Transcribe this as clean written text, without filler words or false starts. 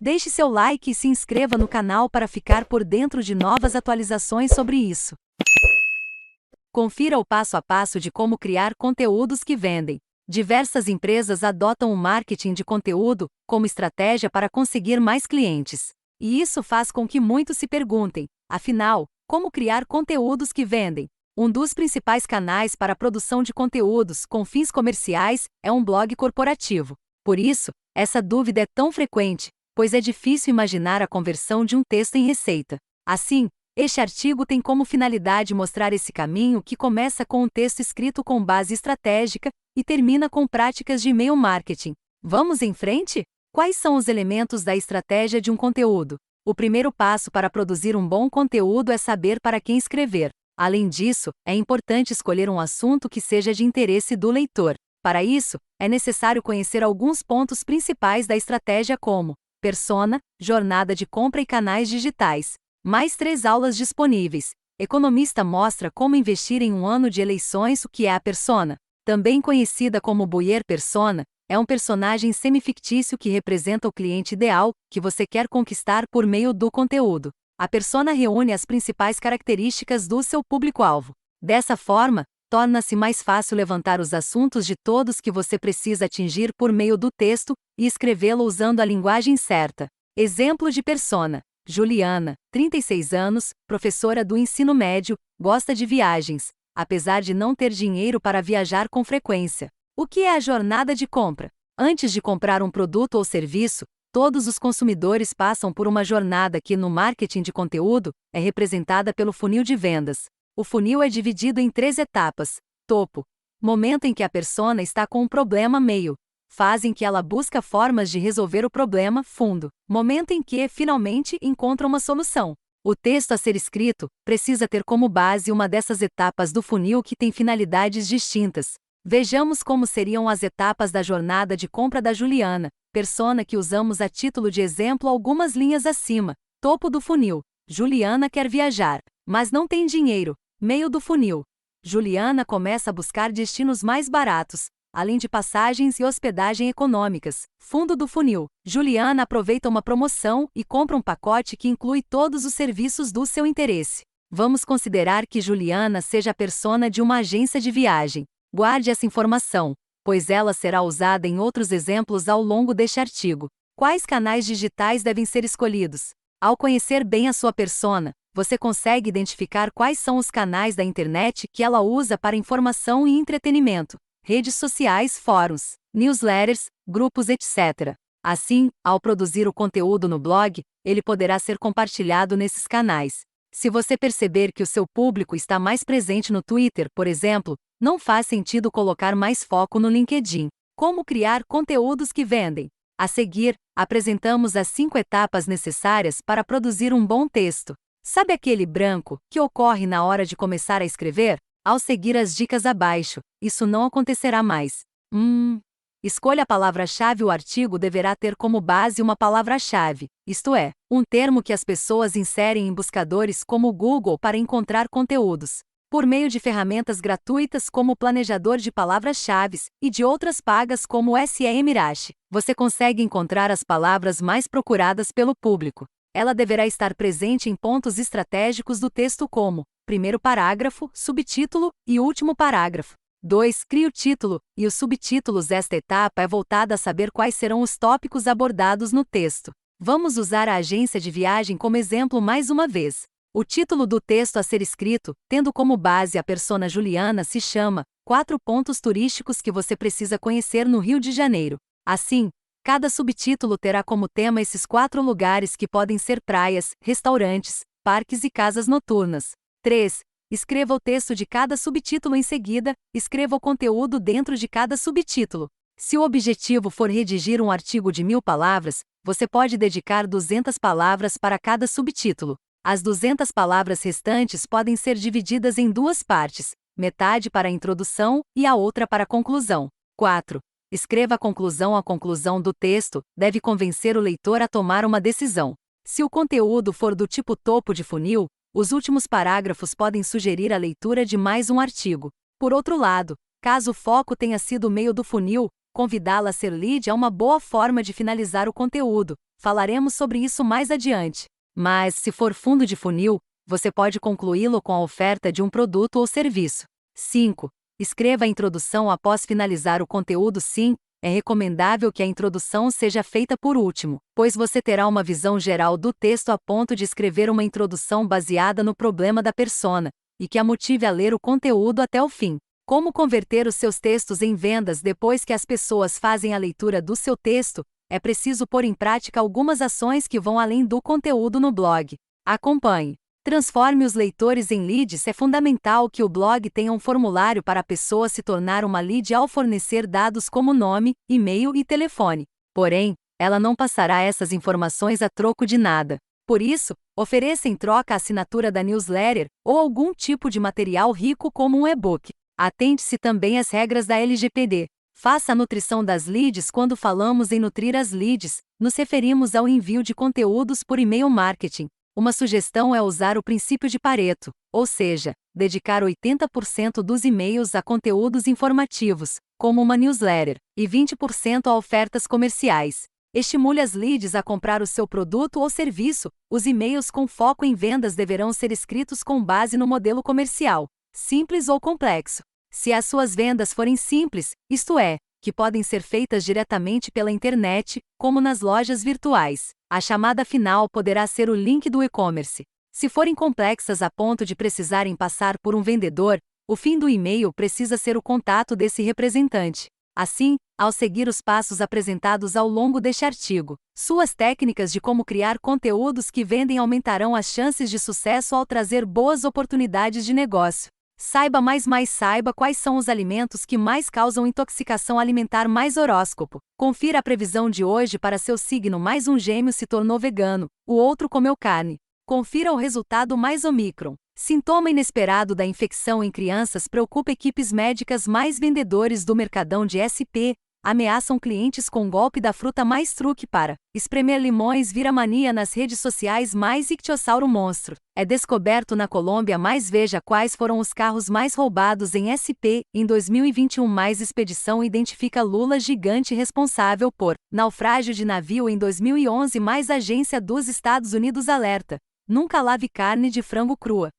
Deixe seu like e se inscreva no canal para ficar por dentro de novas atualizações sobre isso. Confira o passo a passo de como criar conteúdos que vendem. Diversas empresas adotam o marketing de conteúdo como estratégia para conseguir mais clientes. E isso faz com que muitos se perguntem, afinal, como criar conteúdos que vendem? Um dos principais canais para a produção de conteúdos com fins comerciais é um blog corporativo. Por isso, essa dúvida é tão frequente, pois é difícil imaginar a conversão de um texto em receita. Assim, este artigo tem como finalidade mostrar esse caminho que começa com um texto escrito com base estratégica e termina com práticas de e-mail marketing. Vamos em frente? Quais são os elementos da estratégia de um conteúdo? O primeiro passo para produzir um bom conteúdo é saber para quem escrever. Além disso, é importante escolher um assunto que seja de interesse do leitor. Para isso, é necessário conhecer alguns pontos principais da estratégia como persona, jornada de compra e canais digitais. Mais 3 aulas disponíveis. Economista mostra como investir em um ano de eleições. O que é a persona? Também conhecida como buyer persona, é um personagem semifictício que representa o cliente ideal que você quer conquistar por meio do conteúdo. A persona reúne as principais características do seu público-alvo. Dessa forma, torna-se mais fácil levantar os assuntos de todos que você precisa atingir por meio do texto e escrevê-lo usando a linguagem certa. Exemplo de persona. Juliana, 36 anos, professora do ensino médio, gosta de viagens, apesar de não ter dinheiro para viajar com frequência. O que é a jornada de compra? Antes de comprar um produto ou serviço, todos os consumidores passam por uma jornada que, no marketing de conteúdo, é representada pelo funil de vendas. O funil é dividido em 3 etapas. Topo. Momento em que a persona está com um problema. Meio. Fase em que ela busca formas de resolver o problema. Fundo. Momento em que, finalmente, encontra uma solução. O texto a ser escrito precisa ter como base uma dessas etapas do funil que tem finalidades distintas. Vejamos como seriam as etapas da jornada de compra da Juliana, persona que usamos a título de exemplo algumas linhas acima. Topo do funil. Juliana quer viajar, mas não tem dinheiro. Meio do funil. Juliana começa a buscar destinos mais baratos, além de passagens e hospedagem econômicas. Fundo do funil. Juliana aproveita uma promoção e compra um pacote que inclui todos os serviços do seu interesse. Vamos considerar que Juliana seja a persona de uma agência de viagem. Guarde essa informação, pois ela será usada em outros exemplos ao longo deste artigo. Quais canais digitais devem ser escolhidos? Ao conhecer bem a sua persona, você consegue identificar quais são os canais da internet que ela usa para informação e entretenimento. Redes sociais, fóruns, newsletters, grupos, etc. Assim, ao produzir o conteúdo no blog, ele poderá ser compartilhado nesses canais. Se você perceber que o seu público está mais presente no Twitter, por exemplo, não faz sentido colocar mais foco no LinkedIn. Como criar conteúdos que vendem? A seguir, apresentamos as 5 etapas necessárias para produzir um bom texto. Sabe aquele branco que ocorre na hora de começar a escrever? Ao seguir as dicas abaixo, isso não acontecerá mais. Escolha a palavra-chave. O artigo deverá ter como base uma palavra-chave, isto é, um termo que as pessoas inserem em buscadores como o Google para encontrar conteúdos. Por meio de ferramentas gratuitas como o planejador de palavras-chave e de outras pagas como o SEMrush, você consegue encontrar as palavras mais procuradas pelo público. Ela deverá estar presente em pontos estratégicos do texto como primeiro parágrafo, subtítulo e último parágrafo. 2. Crie o título e os subtítulos. Esta etapa é voltada a saber quais serão os tópicos abordados no texto. Vamos usar a agência de viagem como exemplo mais uma vez. O título do texto a ser escrito, tendo como base a persona Juliana, se chama 4 pontos turísticos que você precisa conhecer no Rio de Janeiro. Assim, cada subtítulo terá como tema esses 4 lugares que podem ser praias, restaurantes, parques e casas noturnas. 3. Escreva o texto de cada subtítulo. Em seguida, escreva o conteúdo dentro de cada subtítulo. Se o objetivo for redigir um artigo de 1000 palavras, você pode dedicar 200 palavras para cada subtítulo. As 200 palavras restantes podem ser divididas em 2 partes, metade para a introdução e a outra para a conclusão. 4. Escreva a conclusão. A conclusão do texto deve convencer o leitor a tomar uma decisão. Se o conteúdo for do tipo topo de funil, os últimos parágrafos podem sugerir a leitura de mais um artigo. Por outro lado, caso o foco tenha sido o meio do funil, Convidá-la a ser lead é uma boa forma de finalizar o conteúdo. Falaremos sobre isso mais adiante. Mas, se for fundo de funil, você pode concluí-lo com a oferta de um produto ou serviço. 5. Escreva a introdução após finalizar o conteúdo. Sim, é recomendável que a introdução seja feita por último, pois você terá uma visão geral do texto a ponto de escrever uma introdução baseada no problema da persona, e que a motive a ler o conteúdo até o fim. Como converter os seus textos em vendas depois que as pessoas fazem a leitura do seu texto? É preciso pôr em prática algumas ações que vão além do conteúdo no blog. Acompanhe. Transforme os leitores em leads. É fundamental que o blog tenha um formulário para a pessoa se tornar uma lead ao fornecer dados como nome, e-mail e telefone. Porém, ela não passará essas informações a troco de nada. Por isso, ofereça em troca a assinatura da newsletter ou algum tipo de material rico como um e-book. Atente-se também às regras da LGPD. Faça a nutrição das leads. Quando falamos em nutrir as leads, nos referimos ao envio de conteúdos por e-mail marketing. Uma sugestão é usar o princípio de Pareto, ou seja, dedicar 80% dos e-mails a conteúdos informativos, como uma newsletter, e 20% a ofertas comerciais. Estimule as leads a comprar o seu produto ou serviço. Os e-mails com foco em vendas deverão ser escritos com base no modelo comercial, simples ou complexo. Se as suas vendas forem simples, isto é, que podem ser feitas diretamente pela internet, como nas lojas virtuais, a chamada final poderá ser o link do e-commerce. Se forem complexas a ponto de precisarem passar por um vendedor, o fim do e-mail precisa ser o contato desse representante. Assim, ao seguir os passos apresentados ao longo deste artigo, suas técnicas de como criar conteúdos que vendem aumentarão as chances de sucesso ao trazer boas oportunidades de negócio. Saiba saiba quais são os alimentos que mais causam intoxicação alimentar. Mais horóscopo. Confira a previsão de hoje para seu signo. Mais um gêmeo se tornou vegano, o outro comeu carne. Confira o resultado. Mais Omicron. Sintoma inesperado da infecção em crianças preocupa equipes médicas. Mais vendedores do Mercadão de SP ameaçam clientes com golpe da fruta. Mais truque para espremer limões vira mania nas redes sociais. Mais ictiossauro monstro é descoberto na Colômbia. Mais veja quais foram os carros mais roubados em SP em 2021. Mais expedição identifica Lula gigante responsável por naufrágio de navio em 2011. Mais agência dos Estados Unidos alerta: nunca lave carne de frango crua.